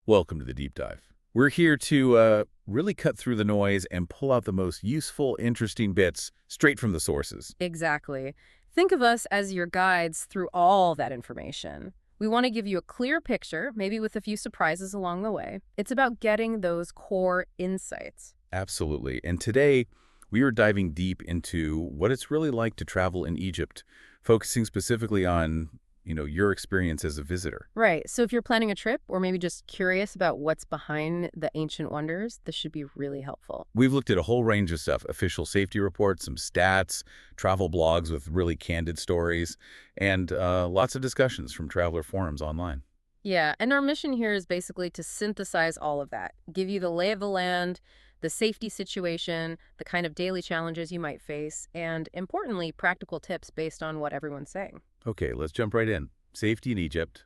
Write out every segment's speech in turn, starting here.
Welcome to the deep dive. We're here to really cut through the noise and pull out the most useful, interesting bits straight from the sources. Exactly. Think of us as your guides through all that information. We want to give you a clear picture, maybe with a few surprises along the way. It's about getting those core insights. Absolutely. And today, we are diving deep into what it's really like to travel in Egypt, focusing specifically on, your experience as a visitor. Right. So if you're planning a trip or maybe just curious about what's behind the ancient wonders, this should be really helpful. We've looked at a whole range of stuff, official safety reports, some stats, travel blogs with really candid stories, and lots of discussions from traveler forums online. Yeah, and our mission here is basically to synthesize all of that, give you the lay of the land, the safety situation, the kind of daily challenges you might face, and importantly, practical tips based on what everyone's saying. Okay, let's jump right in. Safety in Egypt.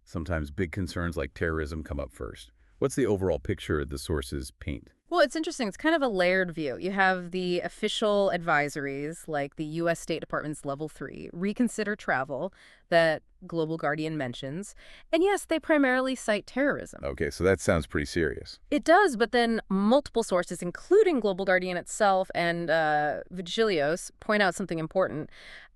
Sometimes big concerns like terrorism come up first. What's the overall picture the sources paint? Well, it's interesting. It's kind of a layered view. You have the official advisories, like the U.S. State Department's Level 3, reconsider travel, that Global Guardian mentions. And yes, they primarily cite terrorism. Okay, so that sounds pretty serious. It does, but then multiple sources, including Global Guardian itself and Vigilios, point out something important.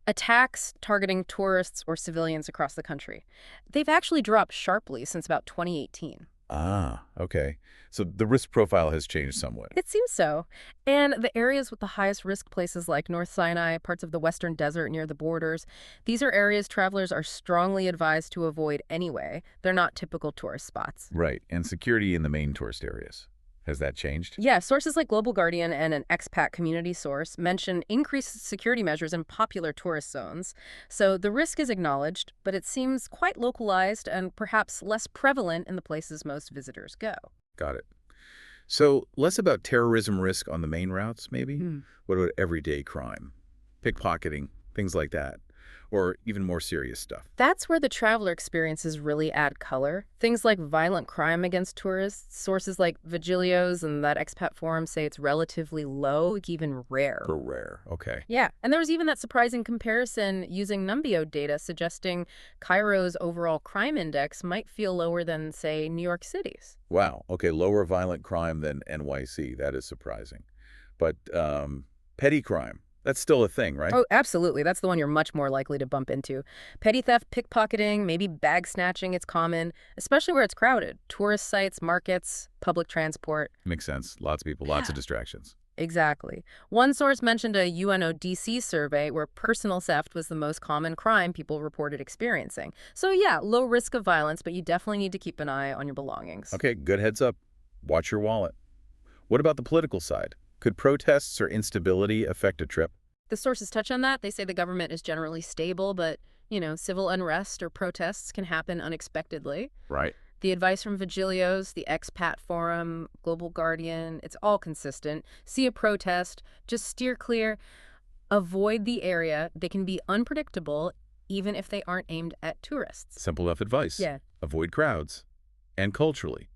Attacks targeting tourists or civilians across the country. They've actually dropped sharply since about 2018. Ah, okay. So the risk profile has changed somewhat. It seems so. And the areas with the highest risk, places like North Sinai, parts of the Western Desert near the borders, these are areas travelers are strongly advised to avoid anyway. They're not typical tourist spots. Right, and security in the main tourist areas. Has that changed? Yeah, sources like Global Guardian and an expat community source mention increased security measures in popular tourist zones. So the risk is acknowledged, but it seems quite localized and perhaps less prevalent in the places most visitors go. Got it. So less about terrorism risk on the main routes, maybe? What about everyday crime? Pickpocketing, things like that. Or even more serious stuff. That's where the traveler experiences really add color. Things like violent crime against tourists, sources like Vigilios and that expat forum say it's relatively low, even rare. Rare, okay. Yeah, and there was even that surprising comparison using Numbeo data suggesting Cairo's overall crime index might feel lower than, say, New York City's. Wow, okay, lower violent crime than NYC. That is surprising. But petty crime, that's still a thing, right? Oh, absolutely. That's the one you're much more likely to bump into. Petty theft, pickpocketing, maybe bag snatching, it's common, especially where it's crowded. Tourist sites, markets, public transport. Makes sense. Lots of people, lots of distractions. Exactly. One source mentioned a UNODC survey where personal theft was the most common crime people reported experiencing. So yeah, low risk of violence, but you definitely need to keep an eye on your belongings. Okay, good heads up. Watch your wallet. What about the political side? Could protests or instability affect a trip? The sources touch on that. They say the government is generally stable, but, civil unrest or protests can happen unexpectedly. Right. The advice from Vigilios, the expat forum, Global Guardian, it's all consistent. See a protest, just steer clear, avoid the area. They can be unpredictable, even if they aren't aimed at tourists. Simple enough advice. Yeah. Avoid crowds. And culturally,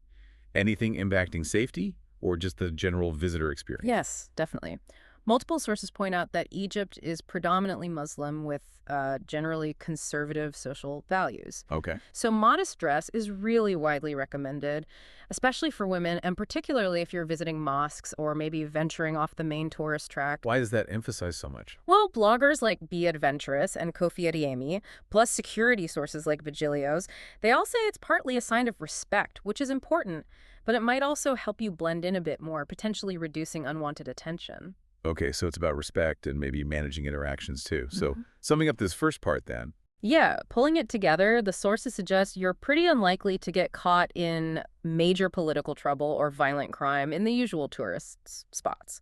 anything impacting safety or just the general visitor experience? Yes, definitely. Multiple sources point out that Egypt is predominantly Muslim with generally conservative social values. Okay. So modest dress is really widely recommended, especially for women, and particularly if you're visiting mosques or maybe venturing off the main tourist track. Why is that emphasized so much? Well, bloggers like Be Adventurous and Kofi Adeyemi, plus security sources like Vigilios, they all say it's partly a sign of respect, which is important, but it might also help you blend in a bit more, potentially reducing unwanted attention. Okay, so it's about respect and maybe managing interactions too. So summing up this first part then. Yeah, pulling it together, the sources suggest you're pretty unlikely to get caught in major political trouble or violent crime in the usual tourist spots.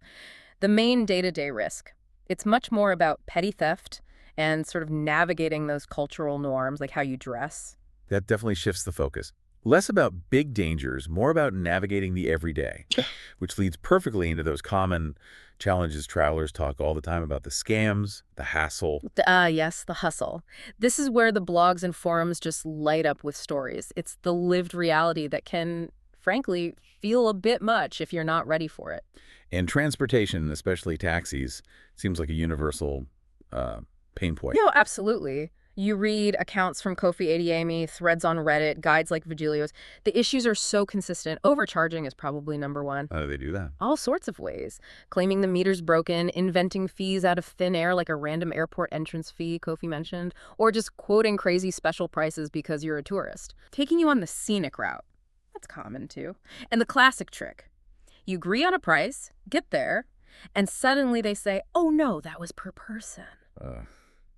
The main day-to-day risk, it's much more about petty theft and sort of navigating those cultural norms, like how you dress. That definitely shifts the focus. Less about big dangers, more about navigating the everyday, which leads perfectly into those common challenges travelers talk all the time about: the scams, the hassle. Yes, the hustle. This is where the blogs and forums just light up with stories. It's the lived reality that can, frankly, feel a bit much if you're not ready for it. And transportation, especially taxis, seems like a universal pain point. No, absolutely. You read accounts from Kofi Adeyemi, threads on Reddit, guides like Vigilio's. The issues are so consistent. Overcharging is probably number one. How do they do that? All sorts of ways. Claiming the meter's broken, inventing fees out of thin air like a random airport entrance fee Kofi mentioned, or just quoting crazy special prices because you're a tourist. Taking you on the scenic route. That's common too. And the classic trick. You agree on a price, get there, and suddenly they say, oh no, that was per person. Uh,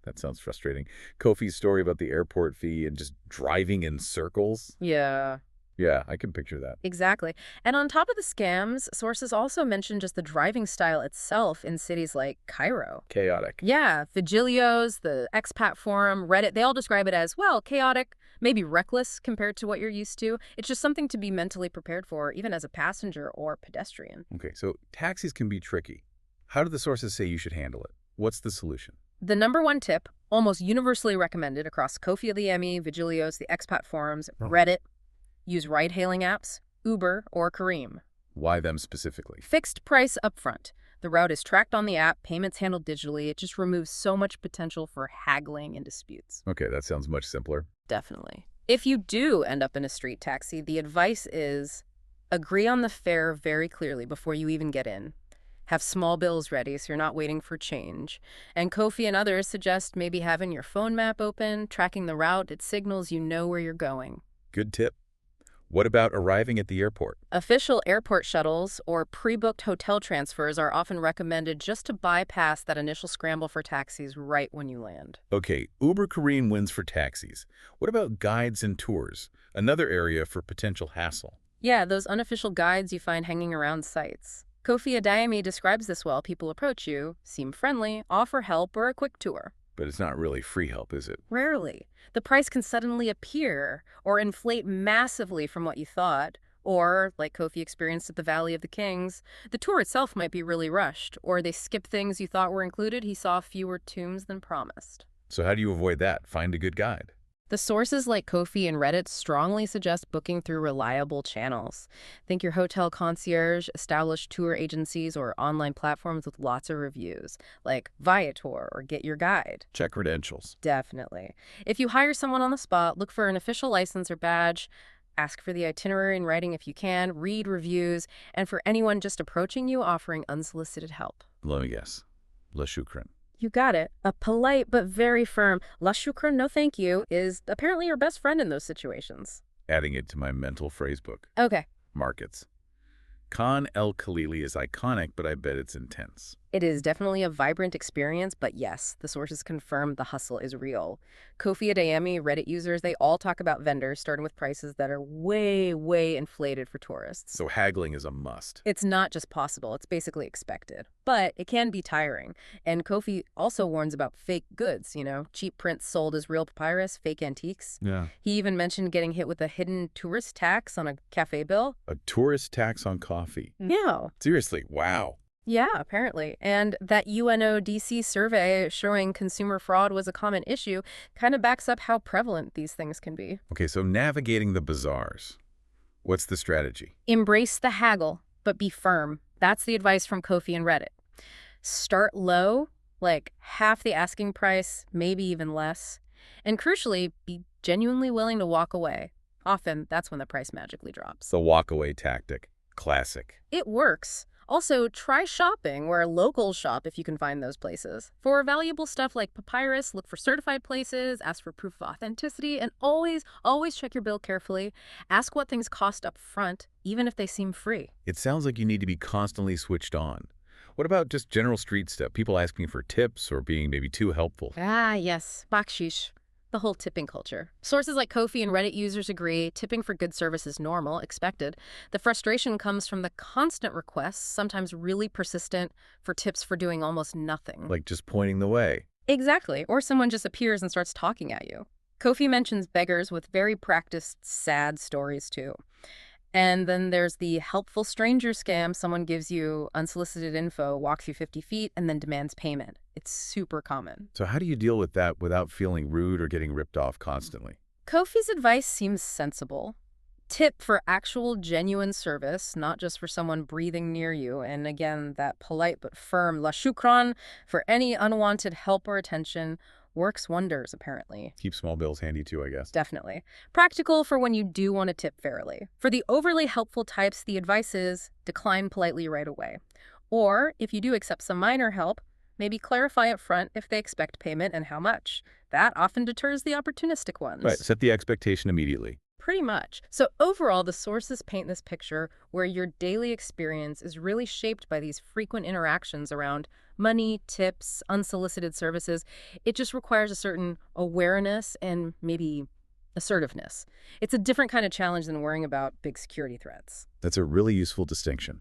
that sounds frustrating. Kofi's story about the airport fee and just driving in circles. Yeah. Yeah, I can picture that. Exactly. And on top of the scams, sources also mention just the driving style itself in cities like Cairo. Chaotic. Yeah, Vigilios, the expat forum, Reddit, they all describe it as, well, chaotic, maybe reckless compared to what you're used to. It's just something to be mentally prepared for, even as a passenger or pedestrian. Okay, so taxis can be tricky. How do the sources say you should handle it? What's the solution? The number one tip, almost universally recommended across Kofi Adeyemi, Vigilios, the expat forums, Reddit, use ride-hailing apps, Uber or Careem. Why them specifically? Fixed price upfront. The route is tracked on the app, payments handled digitally. It just removes so much potential for haggling and disputes. Okay, that sounds much simpler. Definitely. If you do end up in a street taxi, the advice is agree on the fare very clearly before you even get in. Have small bills ready so you're not waiting for change. And Kofi and others suggest maybe having your phone map open, tracking the route. It signals you know where you're going. Good tip. What about arriving at the airport? Official airport shuttles or pre-booked hotel transfers are often recommended just to bypass that initial scramble for taxis right when you land. Okay, Uber Careem wins for taxis. What about guides and tours? Another area for potential hassle. Yeah, those unofficial guides you find hanging around sites. Kofi Adeyemi describes this well. People approach you, seem friendly, offer help or a quick tour. But it's not really free help, is it? Rarely. The price can suddenly appear or inflate massively from what you thought. Or, like Kofi experienced at the Valley of the Kings, the tour itself might be really rushed, or they skip things you thought were included. He saw fewer tombs than promised. So how do you avoid that? Find a good guide. The sources like Kofi and Reddit strongly suggest booking through reliable channels. Think your hotel concierge, established tour agencies, or online platforms with lots of reviews, like Viator or Get Your Guide. Check credentials. Definitely. If you hire someone on the spot, look for an official license or badge. Ask for the itinerary in writing if you can, read reviews, and for anyone just approaching you offering unsolicited help. Let me guess. La shukran. You got it. A polite but very firm "La shukran, no thank you" is apparently your best friend in those situations. Adding it to my mental phrase book. Okay. Markets. Khan El Khalili is iconic, but I bet it's intense. It is definitely a vibrant experience, but yes, the sources confirm the hustle is real. Kofi Adeyemi, Reddit users, they all talk about vendors starting with prices that are way, way inflated for tourists. So haggling is a must. It's not just possible, it's basically expected. But it can be tiring. And Kofi also warns about fake goods, cheap prints sold as real papyrus, fake antiques. Yeah. He even mentioned getting hit with a hidden tourist tax on a cafe bill. A tourist tax on coffee. Yeah. Seriously, wow. Yeah, apparently. And that UNODC survey showing consumer fraud was a common issue kind of backs up how prevalent these things can be. Okay, so navigating the bazaars. What's the strategy? Embrace the haggle, but be firm. That's the advice from Kofi and Reddit. Start low, like half the asking price, maybe even less. And crucially, be genuinely willing to walk away. Often, that's when the price magically drops. The walkaway tactic. Classic. It works. Also, try shopping where locals shop if you can find those places. For valuable stuff like papyrus, look for certified places, ask for proof of authenticity, and always check your bill carefully. Ask what things cost up front, even if they seem free. It sounds like you need to be constantly switched on. What about just general street stuff? People asking for tips or being maybe too helpful? Ah, yes, bakshish. The whole tipping culture. Sources like Kofi and Reddit users agree tipping for good service is normal, expected. The frustration comes from the constant requests, sometimes really persistent, for tips for doing almost nothing. Like just pointing the way. Exactly. Or someone just appears and starts talking at you. Kofi mentions beggars with very practiced, sad stories too. And then there's the helpful stranger scam. Someone gives you unsolicited info, walks you 50 feet, and then demands payment. It's super common. So how do you deal with that without feeling rude or getting ripped off constantly? Kofi's advice seems sensible. Tip for actual genuine service, not just for someone breathing near you. And again, that polite but firm "la shukran" for any unwanted help or attention. Works wonders, apparently. Keep small bills handy too, I guess. Definitely. Practical for when you do want to tip fairly. For the overly helpful types, the advice is decline politely right away. Or, if you do accept some minor help, maybe clarify up front if they expect payment and how much. That often deters the opportunistic Right, ones. set the expectation immediately. Pretty much. So overall, the sources paint this picture where your daily experience is really shaped by these frequent interactions around money, tips, unsolicited services. It just requires a certain awareness and maybe assertiveness. It's a different kind of challenge than worrying about big security threats. That's a really useful distinction.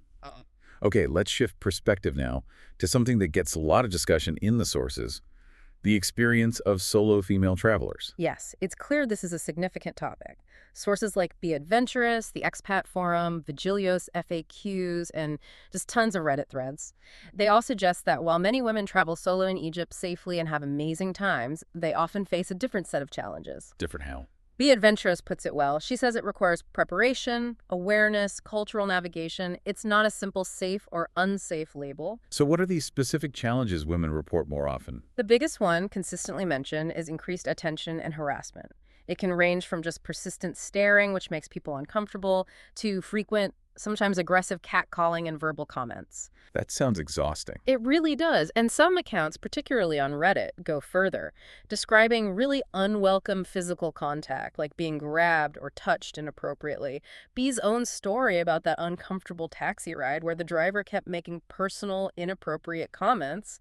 Okay, let's shift perspective now to something that gets a lot of discussion in the sources, the experience of solo female travelers. Yes, it's clear this is a significant topic. Sources like Be Adventurous, the Expat Forum, Vigilios FAQs, and just tons of Reddit threads. They all suggest that while many women travel solo in Egypt safely and have amazing times, they often face a different set of challenges. Different how? Be Adventurous puts it well. She says it requires preparation, awareness, cultural navigation. It's not a simple safe or unsafe label. So what are these specific challenges women report more often? The biggest one, consistently mentioned, is increased attention and harassment. It can range from just persistent staring, which makes people uncomfortable, to frequent, sometimes aggressive catcalling and verbal comments. That sounds exhausting. It really does, and some accounts, particularly on Reddit, go further, describing really unwelcome physical contact, like being grabbed or touched inappropriately. Bee's own story about that uncomfortable taxi ride where the driver kept making personal, inappropriate comments,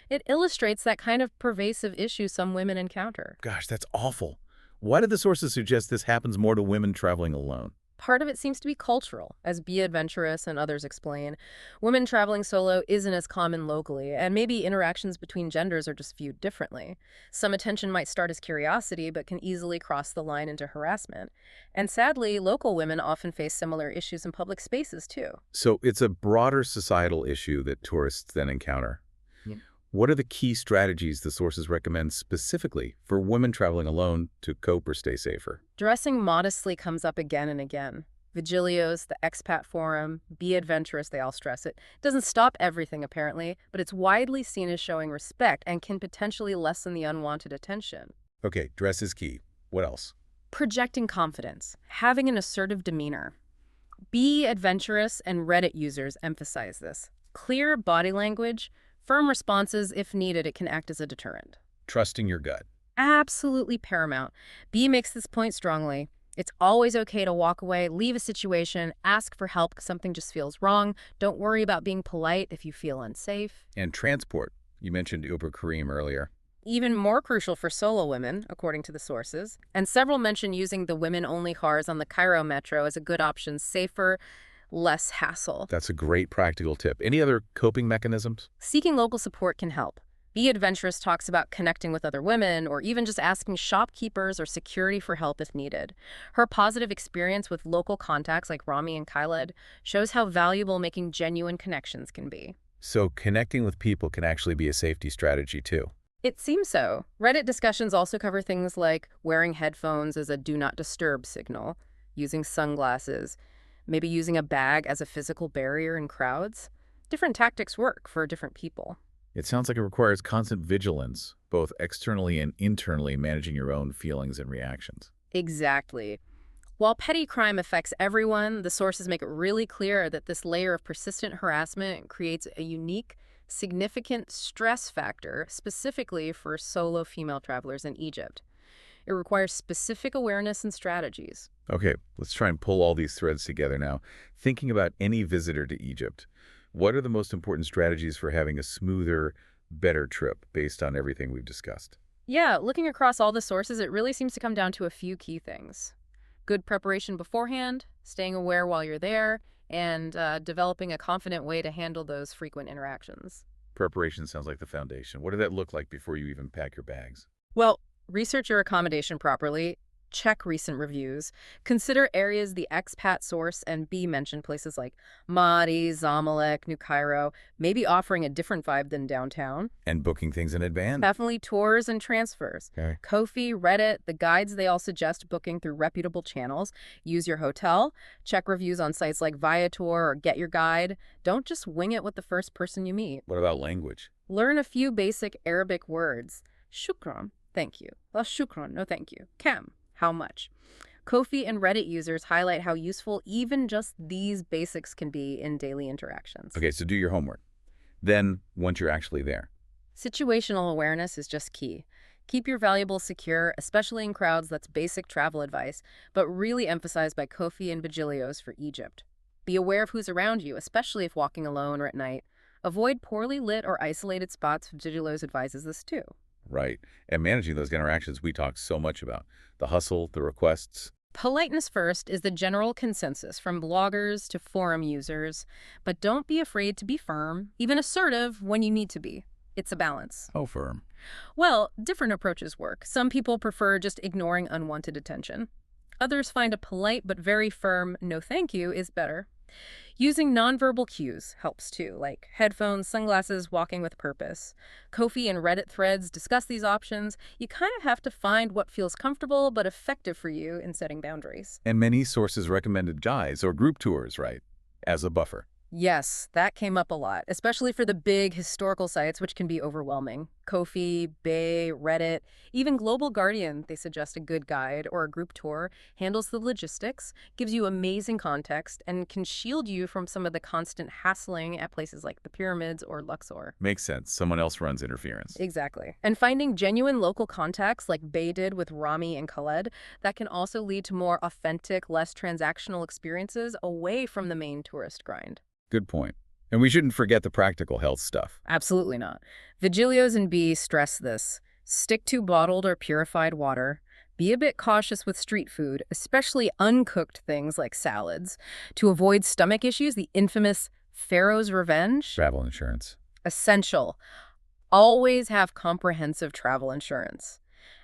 it illustrates that kind of pervasive issue some women encounter. Gosh, that's awful. Why do the sources suggest this happens more to women traveling alone? Part of it seems to be cultural, as Be Adventurous and others explain. Women traveling solo isn't as common locally, and maybe interactions between genders are just viewed differently. Some attention might start as curiosity, but can easily cross the line into harassment. And sadly, local women often face similar issues in public spaces, too. So it's a broader societal issue that tourists then encounter. Yeah. What are the key strategies the sources recommend specifically for women traveling alone to cope or stay safer? Dressing modestly comes up again and again. Vigilios, the Expat Forum, Be Adventurous, they all stress it. Doesn't stop everything, apparently, but it's widely seen as showing respect and can potentially lessen the unwanted attention. Okay, dress is key. What else? Projecting confidence, having an assertive demeanor. Be Adventurous and Reddit users emphasize this. Clear body language, firm responses if needed, it can act as a deterrent. Trusting your gut. Absolutely paramount. B makes this point strongly. It's always okay to walk away, leave a situation, ask for help if something just feels wrong. Don't worry about being polite if you feel unsafe. And transport. You mentioned Uber Kareem earlier. Even more crucial for solo women, according to the sources. And several mention using the women-only cars on the Cairo metro as a good option, safer, less hassle. That's a great practical tip. Any other coping mechanisms? Seeking local support can help. Be Adventurous talks about connecting with other women or even just asking shopkeepers or security for help if needed. Her positive experience with local contacts like Rami and Khaled shows how valuable making genuine connections can be. So connecting with people can actually be a safety strategy too. It seems so. Reddit discussions also cover things like wearing headphones as a do not disturb signal, using sunglasses, maybe using a bag as a physical barrier in crowds. Different tactics work for different people. It sounds like it requires constant vigilance, both externally and internally managing your own feelings and reactions. Exactly. While petty crime affects everyone, the sources make it really clear that this layer of persistent harassment creates a unique, significant stress factor specifically for solo female travelers in Egypt. It requires specific awareness and strategies. Okay, let's try and pull all these threads together now. Thinking about any visitor to Egypt, what are the most important strategies for having a smoother, better trip based on everything we've discussed? Yeah, looking across all the sources, it really seems to come down to a few key things. Good preparation beforehand, staying aware while you're there, and developing a confident way to handle those frequent interactions. Preparation sounds like the foundation. What did that look like before you even pack your bags? Well, research your accommodation properly, check recent reviews, consider areas the expat source and B mentioned places like Mahdi, Zamalek, New Cairo, maybe offering a different vibe than downtown. And booking things in advance. Definitely tours and transfers. Okay. Ko-fi, Reddit, the guides, they all suggest booking through reputable channels. Use your hotel. Check reviews on sites like Viator or Get Your Guide. Don't just wing it with the first person you meet. What about language? Learn a few basic Arabic words. Shukran, thank you. La shukran, no thank you. Kam, how much? Kofi and Reddit users highlight how useful even just these basics can be in daily interactions. Okay, so do your homework. Then, once you're actually there. Situational awareness is just key. Keep your valuables secure, especially in crowds. That's basic travel advice, but really emphasized by Kofi and Bagilios for Egypt. Be aware of who's around you, especially if walking alone or at night. Avoid poorly lit or isolated spots. Bagilios advises this too. Right. And managing those interactions we talk so much about. The hustle, the requests. Politeness first is the general consensus from bloggers to forum users, but don't be afraid to be firm, even assertive when you need to be. It's a balance. Oh, firm. Well, different approaches work. Some people prefer just ignoring unwanted attention. Others find a polite but very firm no thank you is better. Using nonverbal cues helps too, like headphones, sunglasses, walking with purpose. Kofi and Reddit threads discuss these options. You kind of have to find what feels comfortable but effective for you in setting boundaries. And many sources recommended guides or group tours, right? As a buffer. Yes, that came up a lot, especially for the big historical sites, which can be overwhelming. Kofi, Bay, Reddit, even Global Guardian, they suggest a good guide or a group tour, handles the logistics, gives you amazing context, and can shield you from some of the constant hassling at places like the pyramids or Luxor. Makes sense. Someone else runs interference. Exactly. And finding genuine local contacts like Bay did with Rami and Khaled, that can also lead to more authentic, less transactional experiences away from the main tourist grind. Good point. And we shouldn't forget the practical health stuff. Absolutely not. Vigilios and B stress this. Stick to bottled or purified water. Be a bit cautious with street food, especially uncooked things like salads. To avoid stomach issues, the infamous Pharaoh's Revenge, Travel insurance. essential. Always have comprehensive travel insurance.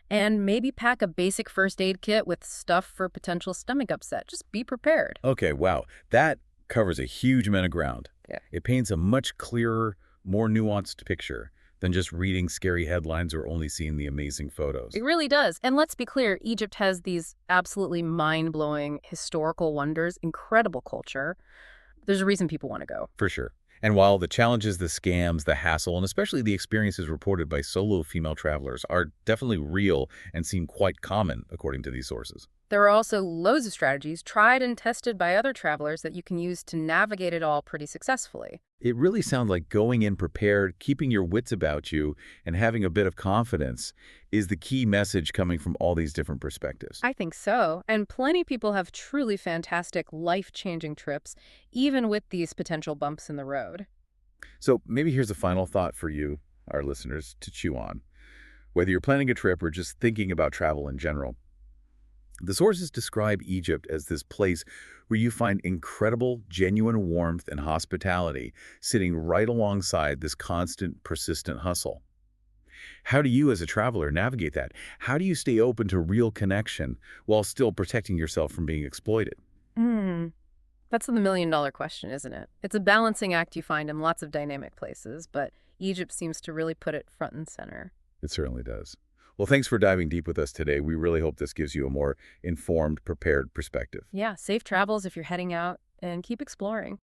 And maybe pack a basic first aid kit with stuff for potential stomach upset. Just be prepared. Okay, wow. That covers a huge amount of ground. Yeah. It paints a much clearer, more nuanced picture than just reading scary headlines or only seeing the amazing photos. It really does. And let's be clear, Egypt has these absolutely mind-blowing historical wonders, incredible culture. There's a reason people want to go. For sure. And while the challenges, the scams, the hassle, and especially the experiences reported by solo female travelers are definitely real and seem quite common, according to these sources. There are also loads of strategies tried and tested by other travelers that you can use to navigate it all pretty successfully. It really sounds like going in prepared, keeping your wits about you, and having a bit of confidence is the key message coming from all these different perspectives. I think so. And plenty of people have truly fantastic, life-changing trips, even with these potential bumps in the road. So maybe here's a final thought for you, our listeners, to chew on. Whether you're planning a trip or just thinking about travel in general, the sources describe Egypt as this place where you find incredible, genuine warmth and hospitality sitting right alongside this constant, persistent hustle. How do you as a traveler navigate that? How do you stay open to real connection while still protecting yourself from being exploited? Hmm. That's the million-dollar question, isn't it? It's a balancing act you find in lots of dynamic places, but Egypt seems to really put it front and center. It certainly does. Well, thanks for diving deep with us today. We really hope this gives you a more informed, prepared perspective. Yeah, safe travels if you're heading out, and keep exploring.